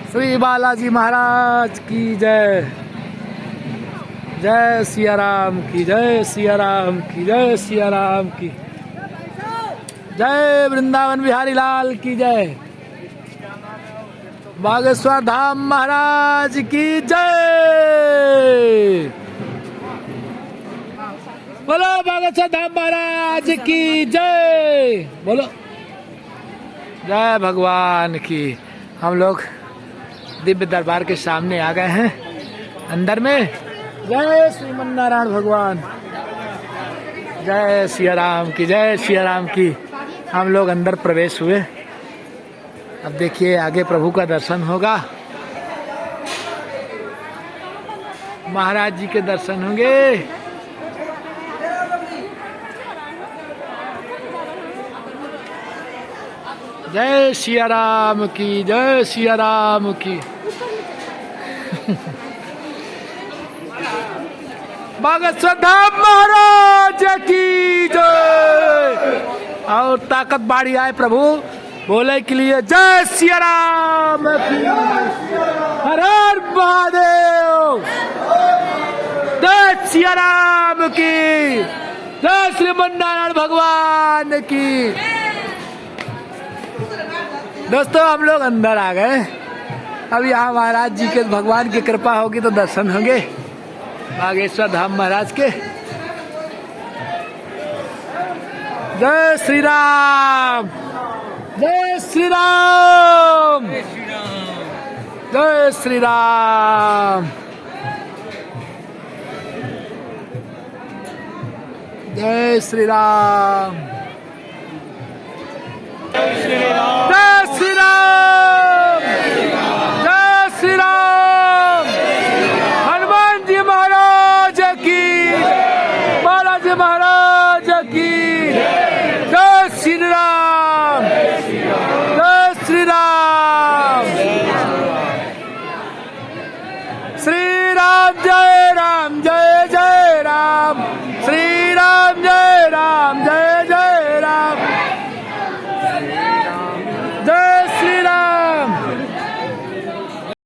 श्री बालाजी महाराज की जय। जय सिया राम की, जय सिया राम की, जय सिया राम की, जय वृंदावन बिहारी लाल की जय। बागेश्वर धाम महाराज की जय। बोलो बागेश्वर धाम महाराज की जय। बोलो जय भगवान की। हम लोग दिव्य दरबार के सामने आ गए हैं अंदर में। जय श्रीमन नारायण भगवान, जय सिया राम की, जय सिया राम की। हम लोग अंदर प्रवेश हुए। अब देखिए आगे प्रभु का दर्शन होगा, महाराज जी के दर्शन होंगे। जय सिया राम की, जय सिया राम की। बागेश्वर धाम महाराज की जय। और ताकत बाड़ी आए प्रभु बोले के लिए जय सिया राम की, हर हर महादेव, जय सिया राम की, जय श्रीमन नारायण भगवान की। दोस्तों हम लोग अंदर आ गए। अब यहाँ महाराज जी के भगवान की कृपा होगी तो दर्शन होंगे बागेश्वर धाम महाराज के। जय श्री राम, जय श्री राम, जय श्री राम, जय श्री राम, जय श्री राम, जय श्री राम। हनुमान जी महाराज की, बालाजी महाराज